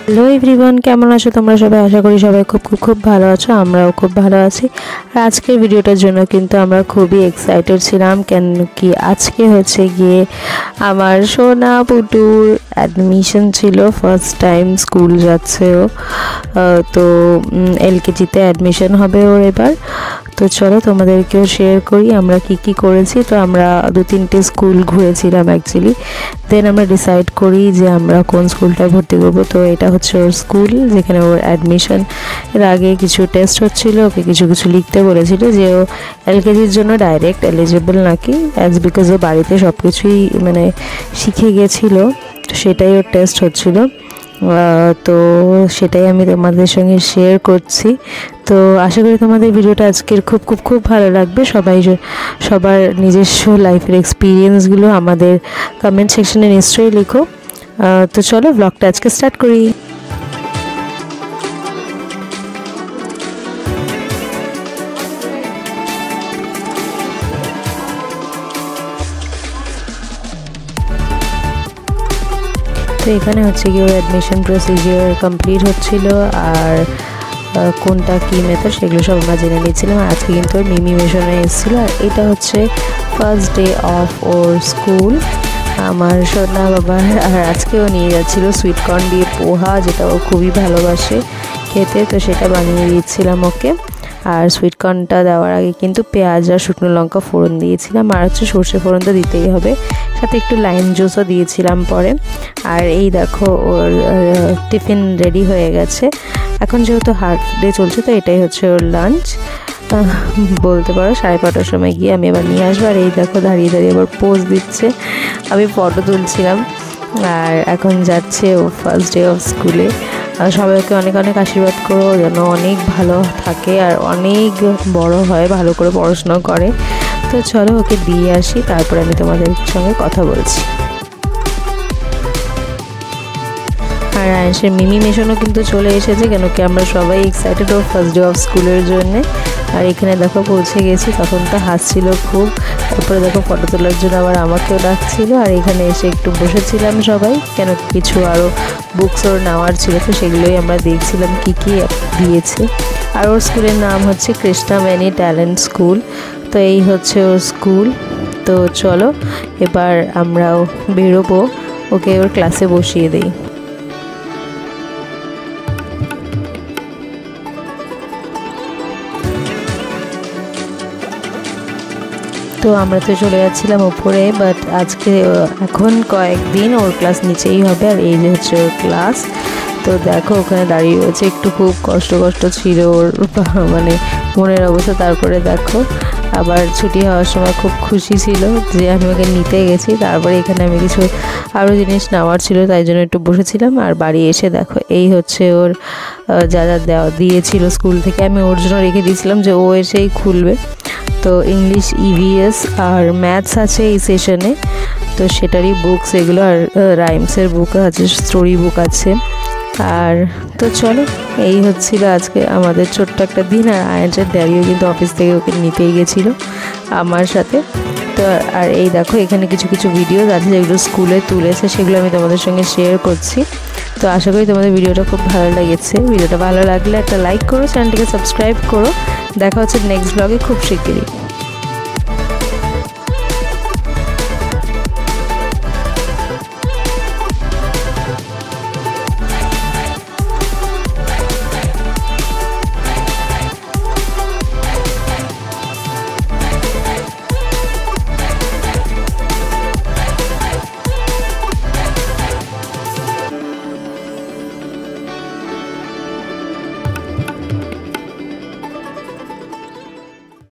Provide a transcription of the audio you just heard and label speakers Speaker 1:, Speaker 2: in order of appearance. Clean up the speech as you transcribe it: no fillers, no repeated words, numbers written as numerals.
Speaker 1: Hello everyone, কেমন আছো তোমরা সবাই? আশা করি সবাই খুব ভালো আছো। আমরাও খুব ভালো আছি। আর আজকের ভিডিওটার জন্য কিন্তু আমরা খুবই এক্সাইটেড ছিলাম, কেন কি আজকে হচ্ছে গিয়ে আমার সোনা পুটুর অ্যাডমিশন ছিল। ফার্স্ট টাইম স্কুল যাচ্ছে ও, তো এলকেজিতে অ্যাডমিশন হবে ওর এবার। তো চলো তোমাদেরকেও শেয়ার করি আমরা কি করেছি। তো আমরা 2-3টে স্কুল ঘুরেছিলাম অ্যাকচুয়ালি, দেন আমরা ডিসাইড করি যে আমরা কোন স্কুলটায় ভর্তি করবো। তো এটা হচ্ছে ওর স্কুল, যেখানে ওর অ্যাডমিশন। এর আগে কিছু টেস্ট হচ্ছিলো, ওকে কিছু লিখতে বলেছিল যে ও এলকেজির জন্য ডাইরেক্ট এলিজিবল নাকি, অ্যাজ বিকজ ও বাড়িতে সব কিছুই মানে শিখে গেছিলো, সেটাই ওর টেস্ট হচ্ছিলো। তো সেটাই আমি তোমাদের সঙ্গে শেয়ার করছি। তো আশা করি তোমাদের ভিডিওটা আজকের খুব ভালো লাগবে। সবার নিজস্ব লাইফের এক্সপিরিয়েন্সগুলো আমাদের কমেন্ট সেকশনে নিশ্চয়ই লিখো। তো চলো ব্লগটা আজকে স্টার্ট করি। তো এখানে হচ্ছে কি ওর অ্যাডমিশন প্রসিজিওর কমপ্লিট হচ্ছিল, আর কোনটা কী মেথড সেগুলো সব আমরা জেনে নিয়েছিলাম। আর আজকে কিন্তু ওর মিমি মিশনে এসেছিলো। আর এটা হচ্ছে first day of or school আমার সোনা বাবার। আর আজকেও নিয়ে যাচ্ছিলো সুইটকর্ন দিয়ে পোহা, যেটা ও খুবই ভালোবাসে খেতে, তো সেটা বানিয়ে দিচ্ছিলাম ওকে। আর সুইটকর্নটা দেওয়ার আগে কিন্তু পেঁয়াজ আর শুকনো লঙ্কা ফোড়ন দিয়েছিলাম, আর হচ্ছে সর্ষে ফোড়ন তো দিতেই হবে, সাথে একটু লাইম জুসও দিয়েছিলাম পরে। আর এই দেখো ওর টিফিন রেডি হয়ে গেছে। এখন যেহেতু হাফ ডে চলছে, তো এটাই হচ্ছে ওর লাঞ্চ বলতে পারো। 5:30টার সময় গিয়ে আমি এবার নিয়ে আসবো। আর এই দেখো দাঁড়িয়ে আবার পোজ দিচ্ছে, আমি ফটো তুলছিলাম। আর এখন যাচ্ছে ও ফার্স্ট ডে অফ স্কুলে। সবাইকে অনেক আশীর্বাদ করো যেন অনেক ভালো থাকে আর অনেক বড় হয়, ভালো করে পড়াশোনা করে। তো চলো ওকে দিয়ে আসি, তারপরে আমি তোমাদের সঙ্গে কথা বলছি। আর আয়েশের মিমি মিশনও কিন্তু চলে এসেছে, কেন কি আমরা সবাই এক্সাইটেড ও ফার্স্ট ডে অফ স্কুলের জন্যে। আর এখানে দেখো পৌঁছে গেছি, তখন তো হাসছিল খুব। তারপরে দেখো ফটো তোলার জন্য আবার আমাকেও ডাকছিল। আর এখানে এসে একটু বসেছিলাম সবাই, কেন কিছু আরও বুকস ওর নেওয়ার ছিল, তো সেগুলোই আমরা দেখছিলাম কি দিয়েছে। আর ওর স্কুলের নাম হচ্ছে কৃষ্ণা ম্যানি ট্যালেন্ট স্কুল। তো এই হচ্ছে ওর স্কুল। তো চলো এবার আমরাও বেরোবো, ওকে ওর ক্লাসে বসিয়ে দিই। তো আমরা তো চলে যাচ্ছিলাম উপরে, বাট আজকে এখন কয়েকদিন ওর ক্লাস নিচেই হবে। আর এই যে হচ্ছে ওর ক্লাস। তো দেখো ওখানে দাঁড়িয়ে রয়েছে, একটু খুব কষ্ট ছিল ওর মানে মনের অবস্থা। তারপরে দেখো আবার ছুটি হওয়ার সময় খুব খুশি ছিল যে আমি ওকে নিতে গেছি। তারপরে এখানে আমি কিছু আরও জিনিস নেওয়ার ছিল, তাই জন্য একটু বসেছিলাম। আর বাড়ি এসে দেখো এই হচ্ছে ওর যা দিয়েছিল স্কুল থেকে, আমি ওর জন্য রেখে দিয়েছিলাম যে ও এসেই খুলবে। তো ইংলিশ ইভিএস আর ম্যাথস আছে এই সেশনে, তো সেটারই বুকস এগুলো। আর রাইমসের বুক আছে, স্টোরি বুক আছে। আর তো চলো এই হচ্ছিল আজকে আমাদের ছোট্ট একটা দিন। আর আয়ানের ড্যাডিও কিন্তু অফিস থেকে ওকে নিতেই গেছিলো আমার সাথে। তো আর এই দেখো এখানে কিছু ভিডিওস আছে যেগুলো স্কুলে তুলেছে, সেগুলো আমি তোমাদের সঙ্গে শেয়ার করছি। তো আশা করি তোমাদের ভিডিওটা খুব ভালো লেগেছে। ভিডিওটা ভালো লাগলে একটা লাইক করো, চ্যানেলটিকে সাবস্ক্রাইব করো। দেখা হচ্ছে নেক্সট ব্লগে খুব শিগগিরই।